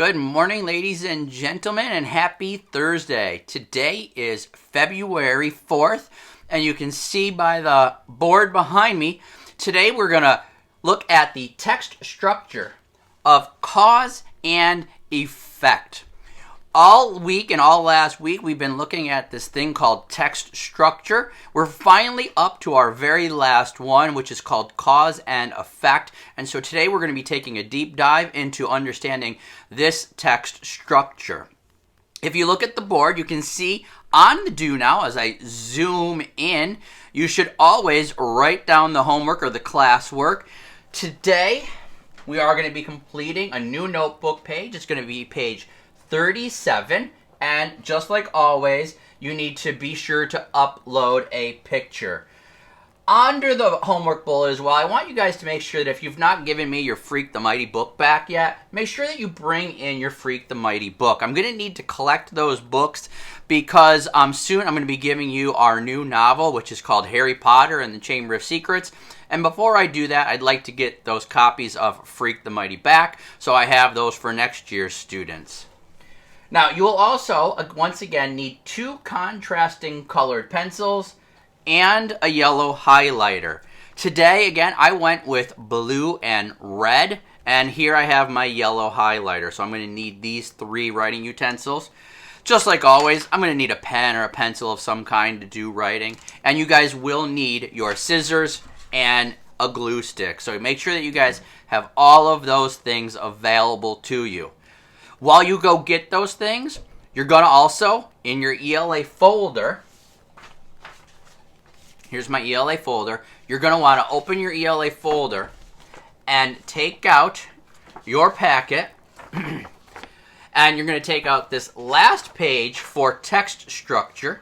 Good morning, ladies and gentlemen, and happy Thursday. Today is February 4th, and you can see by the board behind me, today we're going to look at the text structure of cause and effect. All week and all last week, we've been looking at this thing called text structure. We're finally up to our very last one, which is called cause and effect. And so today we're going to be taking a deep dive into understanding this text structure. If you look at the board, you can see on the do now, as I zoom in, you should always write down the homework or the classwork. Today, we are going to be completing a new notebook page. It's going to be page 37, and just like always, you need to be sure to upload a picture. Under the homework bullet as well, I want you guys to make sure that if you've not given me your Freak the Mighty book back yet, make sure that you bring in your Freak the Mighty book. I'm going to need to collect those books because soon I'm going to be giving you our new novel, which is called Harry Potter and the Chamber of Secrets. And before I do that, I'd like to get those copies of Freak the Mighty back, so I have those for next year's students. Now, you will also, once again, need two contrasting colored pencils and a yellow highlighter. Today, again, I went with blue and red, and here I have my yellow highlighter. So I'm going to need these three writing utensils. Just like always, I'm going to need a pen or a pencil of some kind to do writing. And you guys will need your scissors and a glue stick. So make sure that you guys have all of those things available to you. While you go get those things, you're going to also, in your ELA folder, here's my ELA folder, you're going to want to open your ELA folder and take out your packet, and you're going to take out this last page for text structure.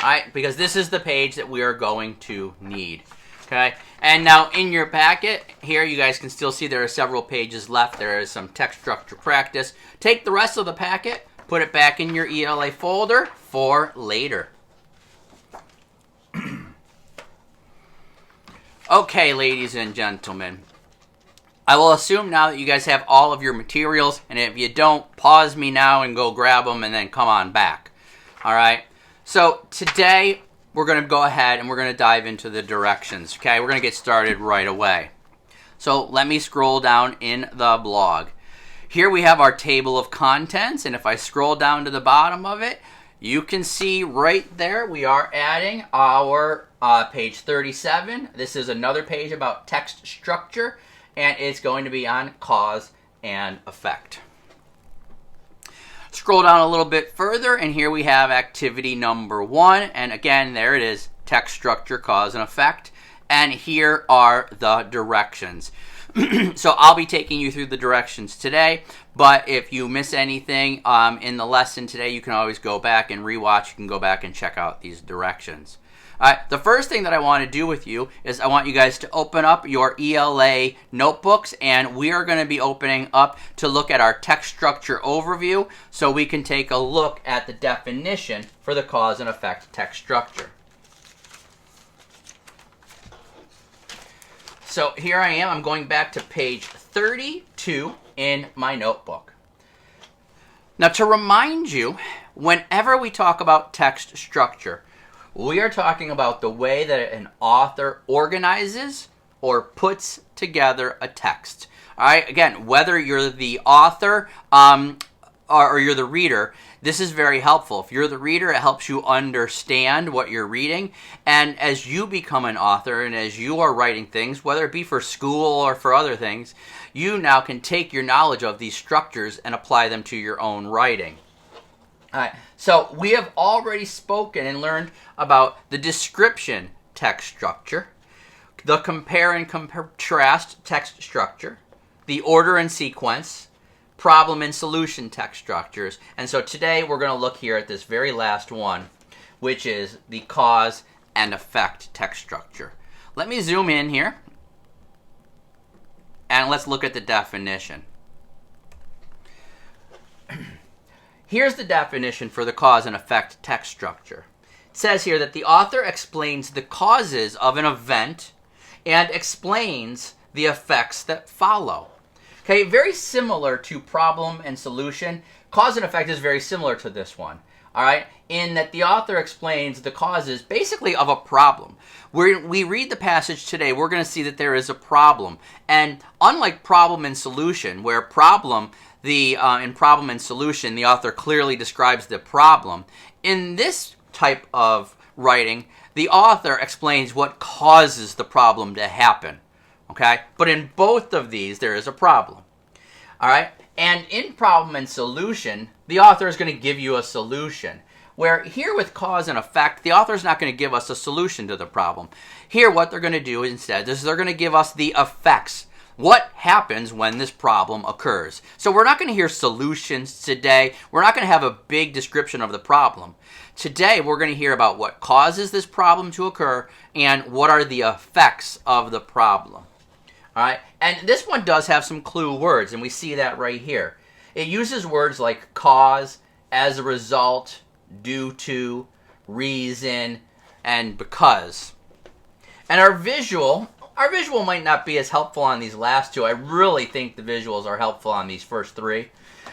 All right, because this is the page that we are going to need. Okay, and now in your packet, here you guys can still see there are several pages left. There is some text structure practice. Take the rest of the packet, put it back in your ELA folder for later. Okay, ladies and gentlemen, I will assume now that you guys have all of your materials, and if you don't, pause me now and go grab them and then come on back. All right, so today we're going to go ahead and we're going to dive into the directions, okay? We're going to get started right away. So let me scroll down in the blog. Here we have our table of contents, and if I scroll down to the bottom of it, you can see right there we are adding our page 37. This is another page about text structure, and it's going to be on cause and effect. Scroll down a little bit further, and here we have activity number 1. And again, there it is, text structure, cause, and effect. And here are the directions. So I'll be taking you through the directions today, but if you miss anything in the lesson today, you can always go back and rewatch. You can go back and check out these directions. The first thing that I want to do with you is I want you guys to open up your ELA notebooks, and we are going to be opening up to look at our text structure overview so we can take a look at the definition for the cause and effect text structure. So here I am. I'm going back to page 32 in my notebook. Now, to remind you, whenever we talk about text structure, we are talking about the way that an author organizes or puts together a text. All right, again, whether you're the author or you're the reader, this is very helpful. If you're the reader, it helps you understand what you're reading. And as you become an author and as you are writing things, whether it be for school or for other things, you now can take your knowledge of these structures and apply them to your own writing. All right, so we have already spoken and learned about the description text structure, the compare and contrast text structure, the order and sequence, problem and solution text structures. And so today we're going to look here at this very last one, which is the cause and effect text structure. Let me zoom in here, and let's look at the definition. Here's the definition for the cause and effect text structure. It says here that the author explains the causes of an event and explains the effects that follow. Okay, very similar to problem and solution. Cause and effect is very similar to this one. All right, in that the author explains the causes basically of a problem. We read the passage today, we're going to see that there is a problem. And unlike problem and solution, where in problem and solution, the author clearly describes the problem, in this type of writing, the author explains what causes the problem to happen. Okay, but in both of these, there is a problem. All right, and in problem and solution, the author is going to give you a solution. Where here with cause and effect, the author is not going to give us a solution to the problem. Here, what they're going to do instead is they're going to give us the effects. What happens when this problem occurs? So we're not going to hear solutions today. We're not going to have a big description of the problem. Today, we're going to hear about what causes this problem to occur and what are the effects of the problem. All right, and this one does have some clue words, and we see that right here. It uses words like cause, as a result, due to, reason, and because. And our visual might not be as helpful on these last two. I really think the visuals are helpful on these first three.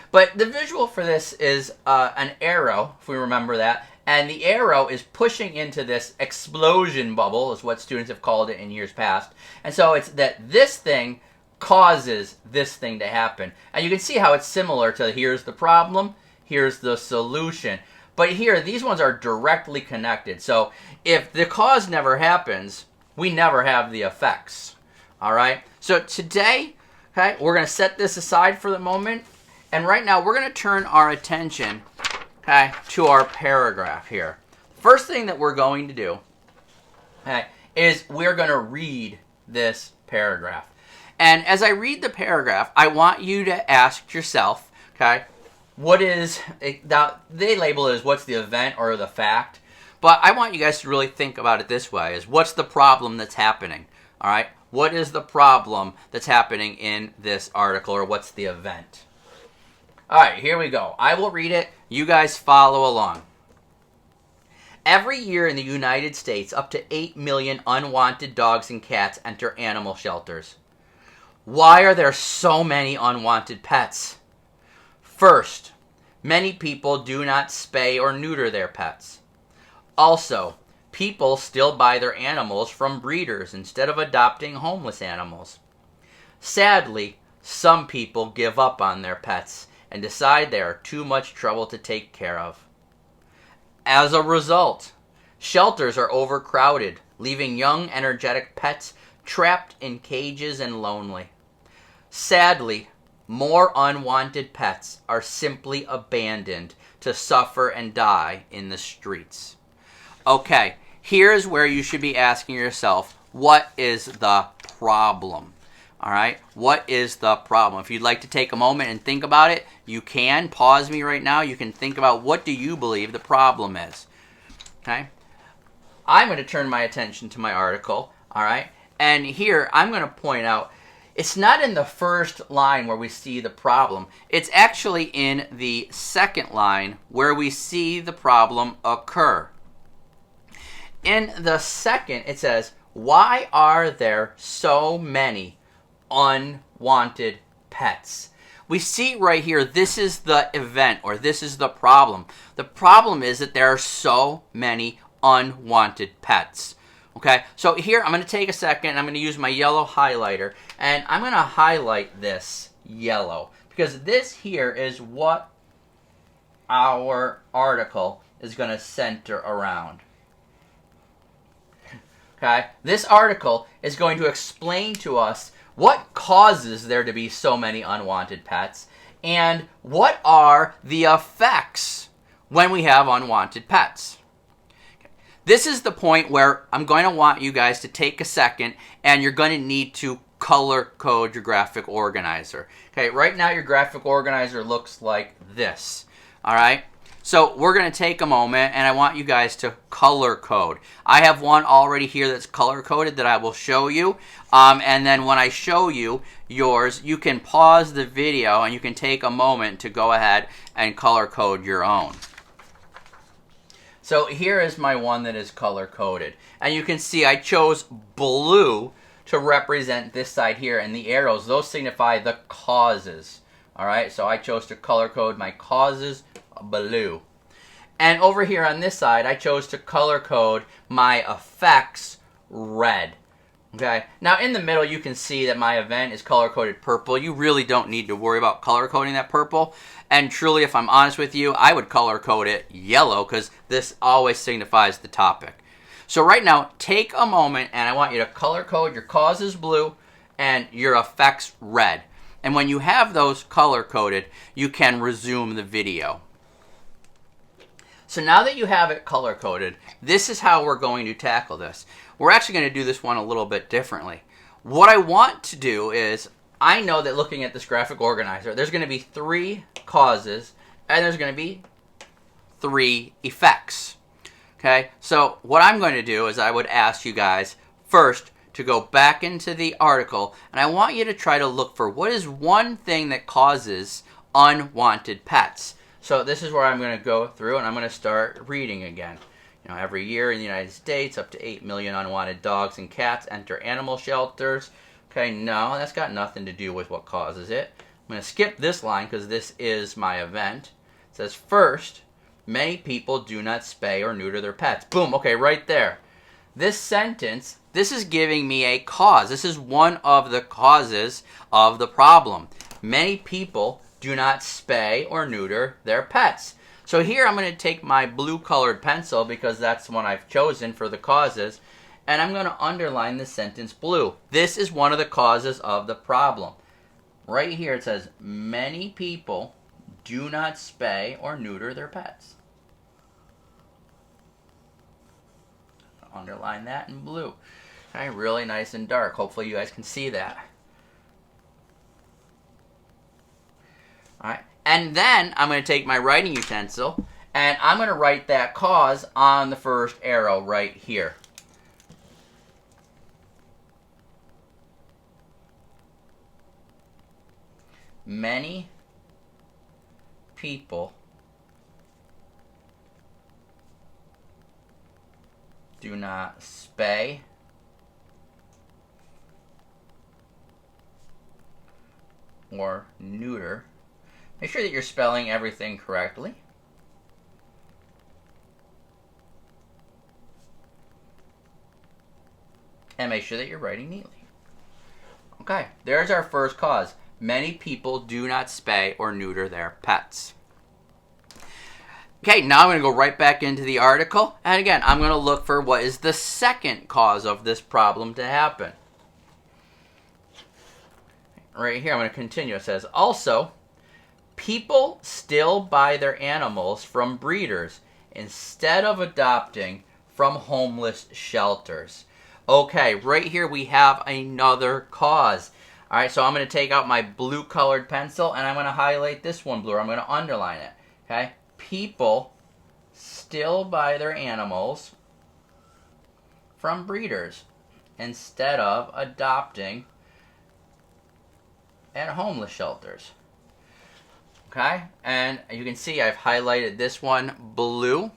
But the visual for this is an arrow, if we remember that. And the arrow is pushing into this explosion bubble, is what students have called it in years past. And so it's that this thing causes this thing to happen. And you can see how it's similar to here's the problem, here's the solution. But here, these ones are directly connected. So if the cause never happens, we never have the effects. All right? So today, okay, we're going to set this aside for the moment. And right now, we're going to turn our attention, okay, to our paragraph here. First thing that we're going to do, okay, is we're going to read this paragraph. And as I read the paragraph, I want you to ask yourself, okay, what is, they label it as what's the event or the fact, but I want you guys to really think about it this way, is what's the problem that's happening, all right? What is the problem that's happening in this article, or what's the event? All right, here we go. I will read it. You guys follow along. Every year in the United States, up to 8 million unwanted dogs and cats enter animal shelters. Why are there so many unwanted pets? First, many people do not spay or neuter their pets. Also, people still buy their animals from breeders instead of adopting homeless animals. Sadly, some people give up on their pets and decide they are too much trouble to take care of. As a result, shelters are overcrowded, leaving young, energetic pets trapped in cages and lonely. Sadly, more unwanted pets are simply abandoned to suffer and die in the streets. Okay, here's where you should be asking yourself, what is the problem? All right, what is the problem? If you'd like to take a moment and think about it, you can. Pause me right now. You can think about what do you believe the problem is. Okay, I'm going to turn my attention to my article. All right, and here I'm going to point out it's not in the first line where we see the problem. It's actually in the second line where we see the problem occur. In the second, it says, why are there so many unwanted pets? We see right here, this is the event, or this is the problem. The problem is that there are so many unwanted pets. Okay, so here I'm going to take a second, I'm going to use my yellow highlighter, and I'm going to highlight this yellow, because this here is what our article is going to center around. Okay, this article is going to explain to us what causes there to be so many unwanted pets, and what are the effects when we have unwanted pets. This is the point where I'm going to want you guys to take a second, and you're going to need to color code your graphic organizer. Okay, right now your graphic organizer looks like this. All right, so we're going to take a moment, and I want you guys to color code. I have one already here that's color coded that I will show you, and then when I show you yours, you can pause the video and you can take a moment to go ahead and color code your own. So here is my one that is color coded, and you can see I chose blue to represent this side here, and the arrows, those signify the causes. All right, so I chose to color code my causes blue. And over here on this side, I chose to color code my effects red. Okay, now in the middle you can see that my event is color coded purple. You really don't need to worry about color coding that purple. And truly, if I'm honest with you, I would color code it yellow because this always signifies the topic. So right now, take a moment and I want you to color code your causes blue and your effects red. And when you have those color coded, you can resume the video. So now that you have it color coded, this is how we're going to tackle this. We're actually going to do this one a little bit differently. What I want to do is, I know that looking at this graphic organizer, there's going to be 3 causes and there's going to be 3 effects. Okay, so what I'm going to do is I would ask you guys first to go back into the article, and I want you to try to look for what is one thing that causes unwanted pets. So this is where I'm going to go through and I'm going to start reading again. You know, every year in the United States, up to 8 million unwanted dogs and cats enter animal shelters. Okay, no, that's got nothing to do with what causes it. I'm going to skip this line because this is my event. It says, first, many people do not spay or neuter their pets. Boom, okay, right there. This sentence, this is giving me a cause. This is one of the causes of the problem. Many people do not spay or neuter their pets. So here I'm going to take my blue colored pencil because that's the one I've chosen for the causes, and I'm going to underline the sentence blue. This is one of the causes of the problem. Right here it says, many people do not spay or neuter their pets. Underline that in blue. Okay, really nice and dark. Hopefully you guys can see that. Alright, and then I'm going to take my writing utensil and I'm going to write that cause on the first arrow right here. Many people do not spay or neuter. Make sure that you're spelling everything correctly. And make sure that you're writing neatly. Okay, there's our first cause. Many people do not spay or neuter their pets. Okay, now I'm going to go right back into the article. And again, I'm going to look for what is the second cause of this problem to happen. Right here, I'm going to continue. It says, also, people still buy their animals from breeders instead of adopting from homeless shelters. Okay, right here we have another cause. All right, so I'm going to take out my blue colored pencil and I'm going to highlight this one blue. I'm going to underline it. Okay, people still buy their animals from breeders instead of adopting at homeless shelters. Okay, and you can see I've highlighted this one blue. Let's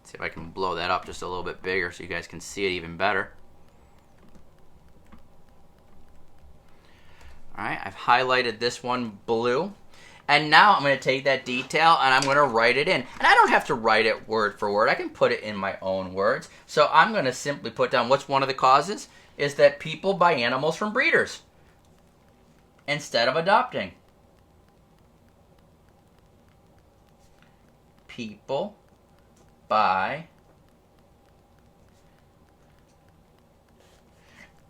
see if I can blow that up just a little bit bigger so you guys can see it even better. Alright, I've highlighted this one blue. And now I'm going to take that detail and I'm going to write it in. And I don't have to write it word for word. I can put it in my own words. So I'm going to simply put down what's one of the causes is that people buy animals from breeders instead of adopting. People buy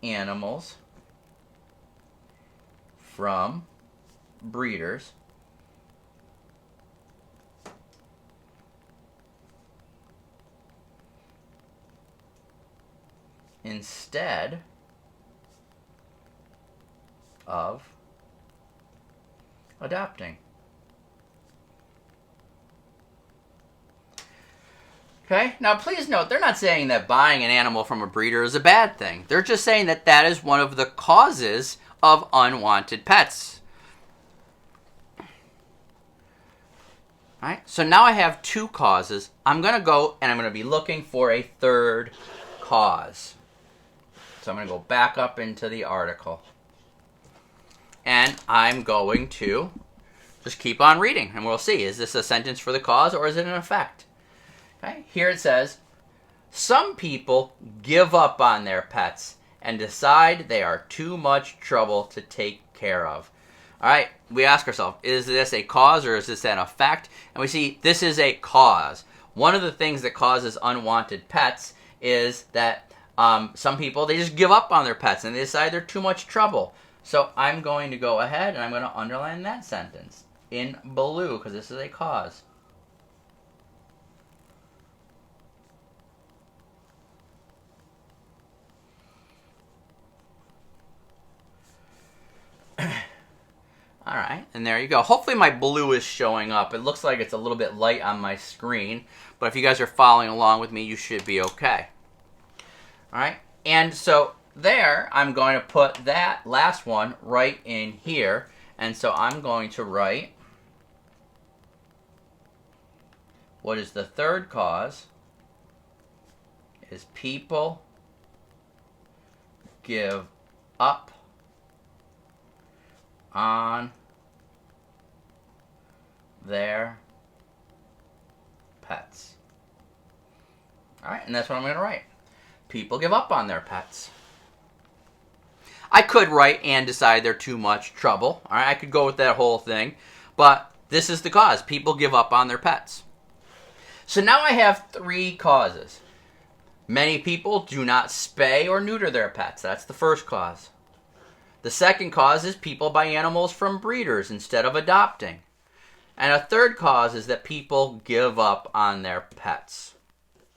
animals from breeders instead of adopting. Okay, now please note, they're not saying that buying an animal from a breeder is a bad thing. They're just saying that that is one of the causes of unwanted pets. Alright, so now I have 2 causes. I'm going to go and I'm going to be looking for a third cause. So I'm going to go back up into the article. And I'm going to just keep on reading, and we'll see. Is this a sentence for the cause, or is it an effect? Okay, here it says, some people give up on their pets and decide they are too much trouble to take care of. All right, we ask ourselves, is this a cause or is this an effect? And we see this is a cause. One of the things that causes unwanted pets is that some people, they just give up on their pets and they decide they're too much trouble. So I'm going to go ahead and I'm going to underline that sentence in blue because this is a cause. All right, and there you go. Hopefully my blue is showing up. It looks like it's a little bit light on my screen, but if you guys are following along with me, you should be okay. All right, and so there, I'm going to put that last one right in here, and so I'm going to write, what is the third cause is people give up on their pets. All right, and that's what I'm going to write. People give up on their pets. I could write and decide they're too much trouble. All right, I could go with that whole thing, but this is the cause. People give up on their pets. So now I have three causes. Many people do not spay or neuter their pets. That's the first cause. The second cause is people buy animals from breeders instead of adopting. And a third cause is that people give up on their pets.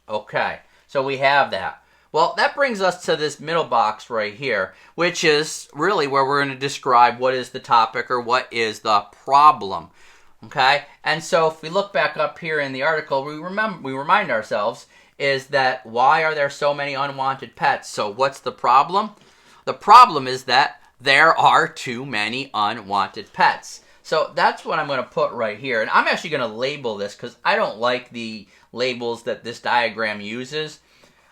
Okay, so we have that. Well, that brings us to this middle box right here, which is really where we're going to describe what is the topic or what is the problem. Okay, and so if we look back up here in the article, we remind ourselves is that why are there so many unwanted pets? So what's the problem? The problem is that there are too many unwanted pets. So that's what I'm going to put right here. And I'm actually going to label this because I don't like the labels that this diagram uses.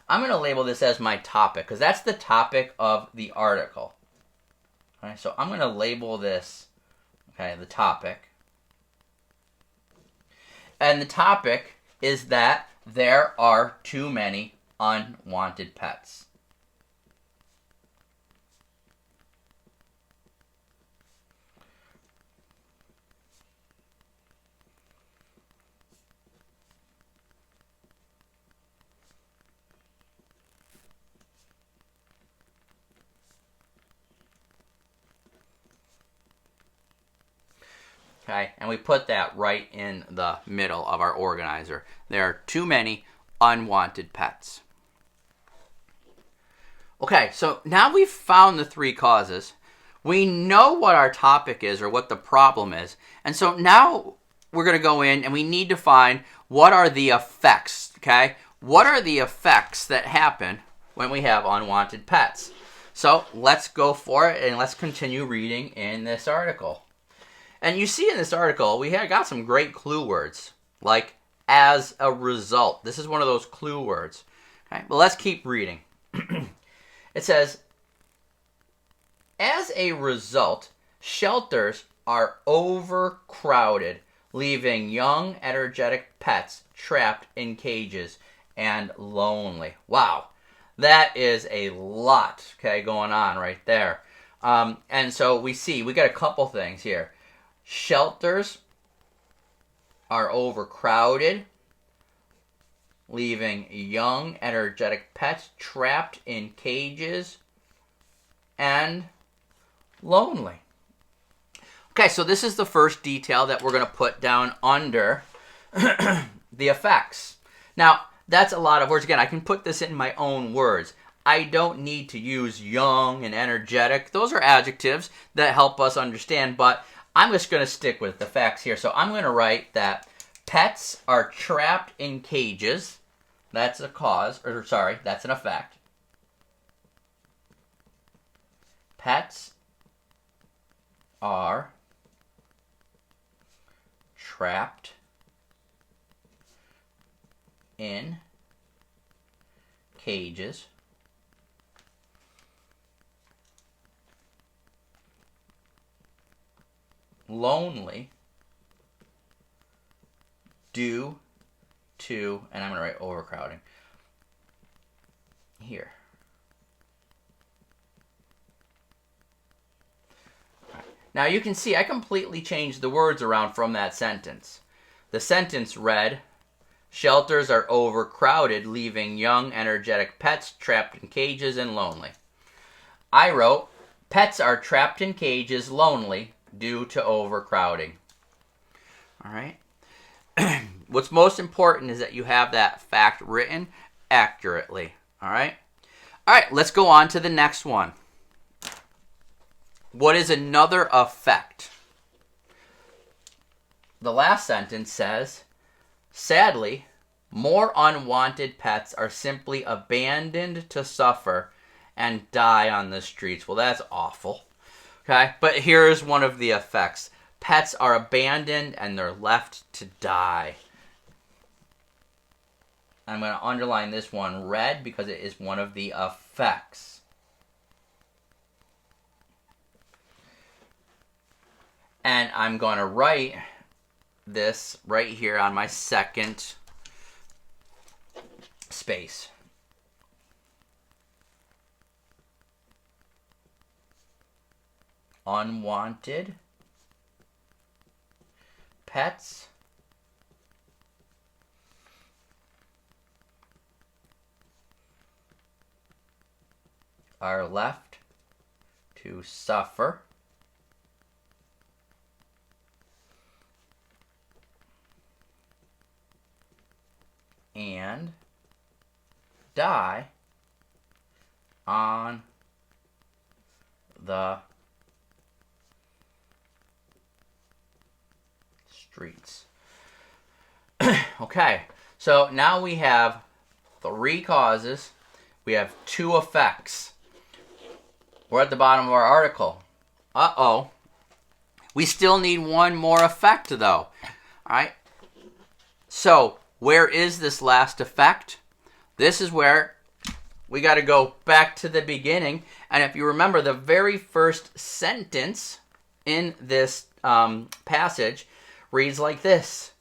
I'm going to label this as my topic because that's the topic of the article. All right, so I'm going to label this, okay, the topic. And the topic is that there are too many unwanted pets. Okay, and we put that right in the middle of our organizer. There are too many unwanted pets. Okay, so now we've found the three causes. We know what our topic is or what the problem is. And so now we're going to go in and we need to find what are the effects, okay? What are the effects that happen when we have unwanted pets? So let's go for it and let's continue reading in this article. And you see in this article, we got some great clue words, like as a result. This is one of those clue words. Okay, but let's keep reading. It says, as a result, shelters are overcrowded, leaving young, energetic pets trapped in cages and lonely. Wow, that is a lot, okay, going on right there. And so we got a couple things here. Shelters are overcrowded, leaving young, energetic pets trapped in cages and lonely. Okay, so this is the first detail that we're going to put down under the effects. Now, that's a lot of words. Again, I can put this in my own words. I don't need to use young and energetic. Those are adjectives that help us understand, but I'm just going to stick with the facts here. So I'm going to write that pets are trapped in cages. That's a cause, or sorry, that's an effect. Pets are trapped in cages lonely due to, and I'm going to write overcrowding here. Now you can see I completely changed the words around from that sentence. The sentence read, shelters are overcrowded, leaving young, energetic pets trapped in cages and lonely. I wrote, pets are trapped in cages lonely due to overcrowding. All right. What's most important is that you have that fact written accurately. All right. All right, let's go on to the next one. What is another effect? The last sentence says, sadly, more unwanted pets are simply abandoned to suffer and die on the streets. Well, that's awful. Okay, but here's one of the effects. Pets are abandoned and they're left to die. I'm going to underline this one red because it is one of the effects. And I'm going to write this right here on my second space. Unwanted pets are left to suffer and die on the streets. Okay, so now we have 3 causes. We have 2 effects. We're at the bottom of our article. Uh-oh. We still need one more effect, though. All right. So, where is this last effect? This is where we got to go back to the beginning. And if you remember, the very first sentence in this passage reads like this.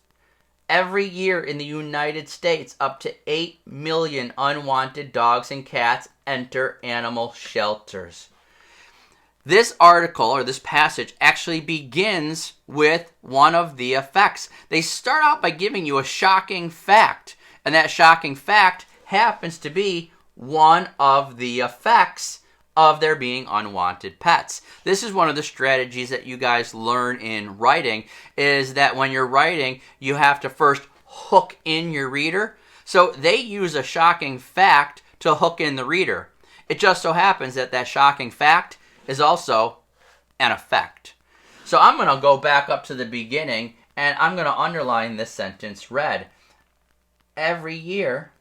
Every year in the United States, up to 8 million unwanted dogs and cats enter animal shelters. This article, or this passage, actually begins with one of the effects. They start out by giving you a shocking fact, and that shocking fact happens to be one of the effects of there being unwanted pets. This is one of the strategies that you guys learn in writing, is that when you're writing, you have to first hook in your reader. So they use a shocking fact to hook in the reader. It just so happens that that shocking fact is also an effect. So I'm going to go back up to the beginning, and I'm going to underline this sentence red. Every year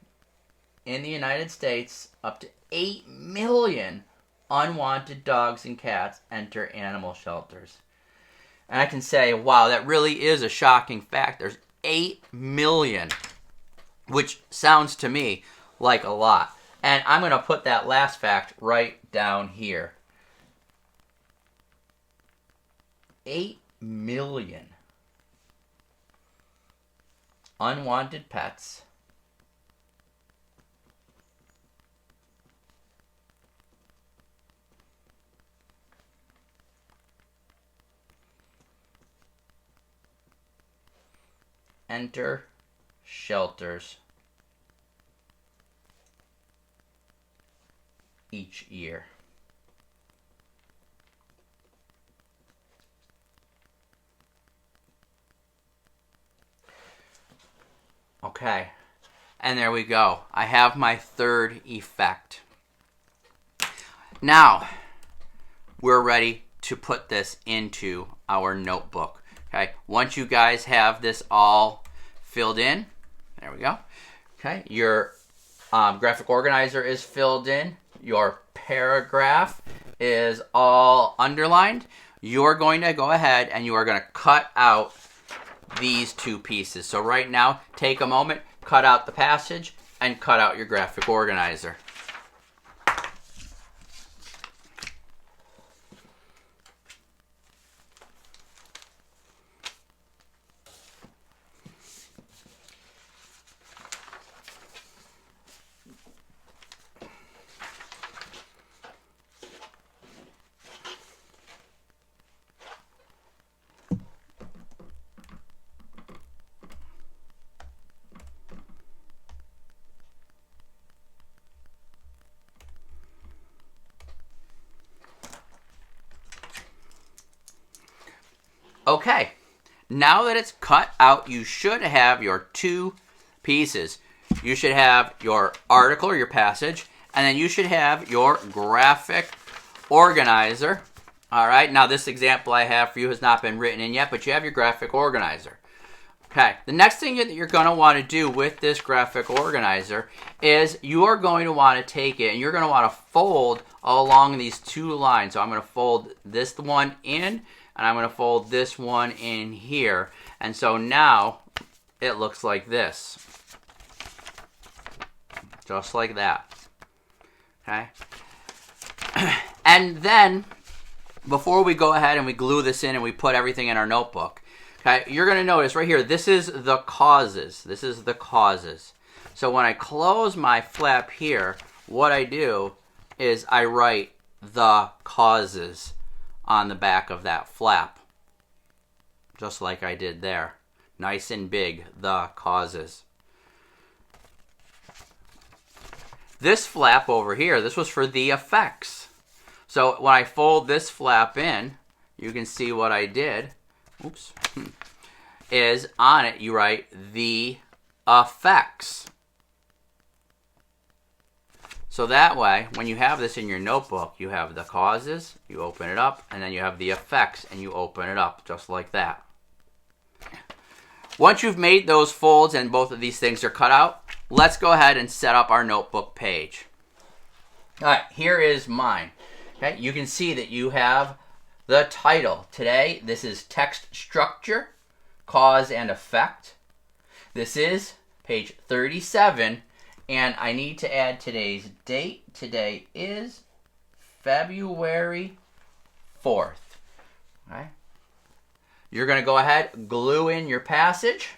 in the United States, up to 8 million unwanted dogs and cats enter animal shelters. And I can say, wow, that really is a shocking fact. There's 8 million, which sounds to me like a lot. And I'm going to put that last fact right down here. 8 million unwanted pets enter shelters each year. Okay, and there we go. I have my third effect. Now, we're ready to put this into our notebook. Okay, once you guys have this all filled in, there we go. Okay, your graphic organizer is filled in. Your paragraph is all underlined. You're going to go ahead and you are going to cut out these 2 pieces. So right now, take a moment, cut out the passage, and cut out your graphic organizer. Okay, now that it's cut out, you should have your two pieces. You should have your article or your passage, and then you should have your graphic organizer. All right, now this example I have for you has not been written in yet, but you have your graphic organizer. Okay, the next thing that you're going to want to do with this graphic organizer is you are going to want to take it and you're going to want to fold along these two lines. So I'm going to fold this one in and I'm going to fold this one in here. And so now it looks like this. Just like that. Okay. And then before we go ahead and we glue this in and we put everything in our notebook, okay, you're going to notice right here, this is the causes. This is the causes. So when I close my flap here, what I do is I write the causes on the back of that flap. Just like I did there. Nice and big, the causes. This flap over here, this was for the effects. So when I fold this flap in, you can see what I did. Oops. Is on it you write the effects. So that way, when you have this in your notebook, you have the causes, you open it up, and then you have the effects, and you open it up just like that. Once you've made those folds and both of these things are cut out, let's go ahead and set up our notebook page. All right, here is mine. Okay, you can see that you have the title. Today, this is text structure, cause and effect. This is page 37, and I need to add today's date. Today is February 4th. Okay. You're going to go ahead, glue in your passage.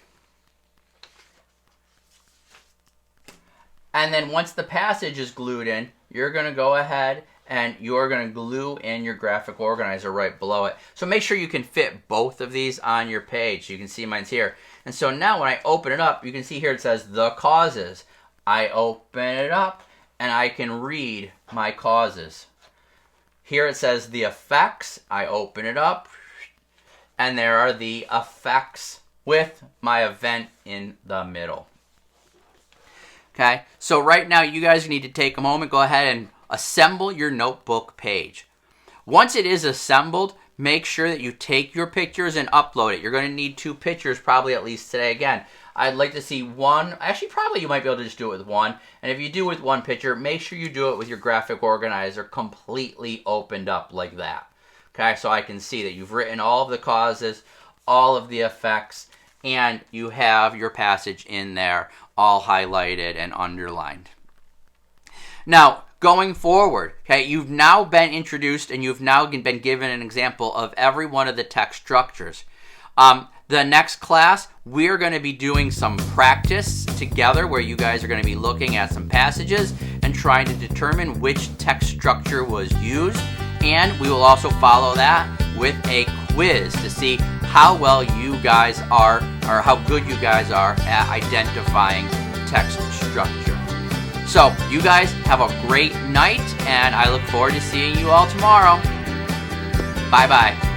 And then once the passage is glued in, you're going to go ahead and you're going to glue in your graphic organizer right below it. So make sure you can fit both of these on your page. You can see mine's here. And so now when I open it up, you can see here it says the causes. I open it up and I can read my causes. Here it says the effects. I open it up and there are the effects with my event in the middle. Okay, so right now you guys need to take a moment, go ahead and assemble your notebook page. Once it is assembled, make sure that you take your pictures and upload it. You're going to need 2 pictures probably at least today. Again, I'd like to see 1. Actually, probably you might be able to just do it with 1. And if you do with 1 picture, make sure you do it with your graphic organizer completely opened up like that. Okay, so I can see that you've written all of the causes, all of the effects, and you have your passage in there all highlighted and underlined. Now, going forward, okay, you've now been introduced and you've now been given an example of every one of the text structures. The next class, we're going to be doing some practice together where you guys are going to be looking at some passages and trying to determine which text structure was used. And we will also follow that with a quiz to see how well you guys are, or how good you guys are at identifying text structure. So, you guys have a great night, and I look forward to seeing you all tomorrow. Bye-bye.